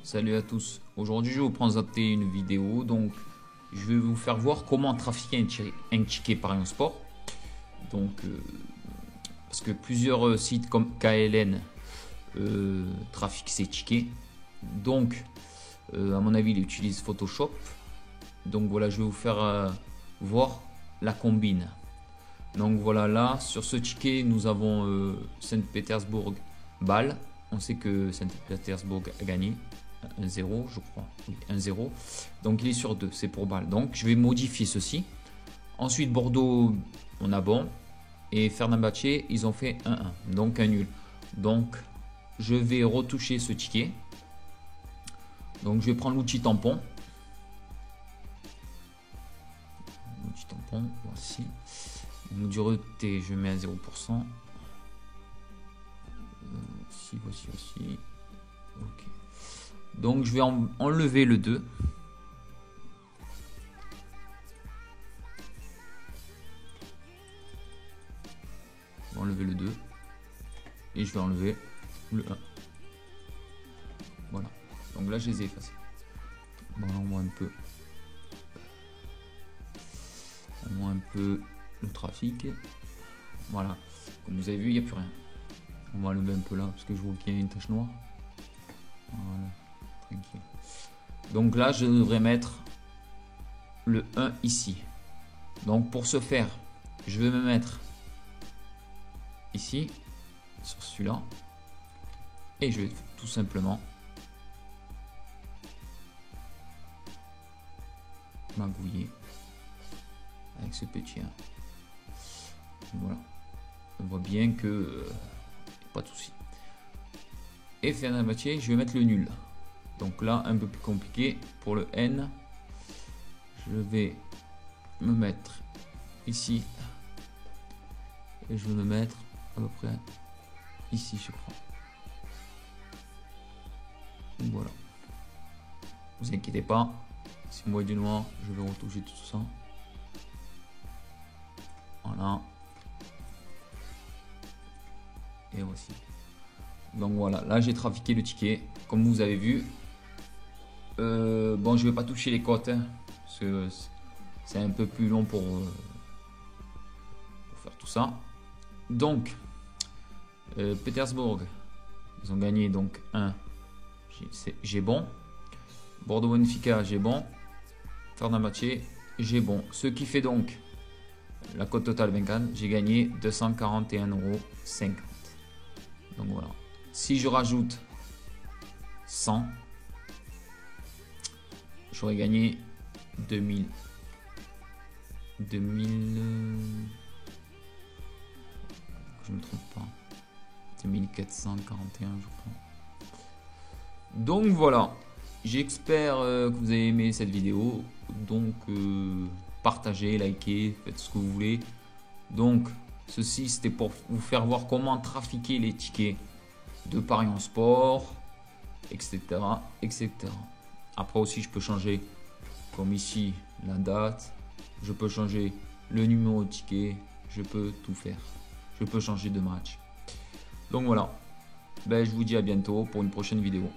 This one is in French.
Salut à tous. Aujourd'hui, je vais vous présenter une vidéo. Donc, je vais vous faire voir comment trafiquer un ticket Parions Sport. Donc, parce que plusieurs sites comme KLN trafiquent ces tickets. Donc, à mon avis, ils utilisent Photoshop. Donc voilà, je vais vous faire voir la combine. Donc voilà, là, sur ce ticket, nous avons Saint-Pétersbourg-Bâle. On sait que Saint-Pétersbourg a gagné 1-0, je crois. Oui, 1-0. Donc il est sur 2, c'est pour Bâle. Donc je vais modifier ceci. Ensuite, Bordeaux, on a bon. Et Fenerbahçe, ils ont fait 1-1. Donc un nul. Donc je vais retoucher ce ticket. Donc je vais prendre l'outil tampon. L'outil tampon, voici. Dureté, je mets à 0%. Voici aussi. Ok. Donc je vais enlever le 2. Enlever le 2. Et je vais enlever le 1. Voilà. Donc là je les ai effacés. Bon, on voit un peu. On voit un peu le trafic. Voilà. Comme vous avez vu, il n'y a plus rien. On va enlever un peu là parce que je vois qu'il y a une tache noire. Voilà. Tranquille. Donc là, je devrais mettre le 1 ici. Donc pour ce faire, je vais me mettre ici, sur celui-là. Et je vais tout simplement magouiller avec ce petit 1. Voilà. On voit bien que pas de souci. Et Fenerbahçe, je vais mettre le nul. Donc là, un peu plus compliqué pour le N. Je vais me mettre ici et je vais me mettre à peu près ici, je crois. Voilà. Vous inquiétez pas, si vous voyez du noir, je vais retoucher tout ça. Voilà. Et voici. Donc voilà, là j'ai trafiqué le ticket, comme vous avez vu. Bon, je vais pas toucher les cotes, hein, parce que c'est un peu plus long pour faire tout ça. Donc, Pétersbourg, ils ont gagné donc 1. J'ai bon. Bordeaux Benfica, j'ai bon. Fenerbahçe, j'ai bon. Ce qui fait donc la cote totale 24, j'ai gagné 241,50 €. Donc voilà. Si je rajoute 100, j'aurais gagné 2000. Je me trompe pas. 2441, je crois. Donc voilà. J'espère que vous avez aimé cette vidéo. Donc partagez, likez, faites ce que vous voulez. Donc ceci c'était pour vous faire voir comment trafiquer les tickets de Parions Sport, etc., etc. Après aussi je peux changer, comme ici, la date. Je peux changer le numéro de ticket. Je peux tout faire. Je peux changer de match. Donc voilà. Ben, je vous dis à bientôt pour une prochaine vidéo.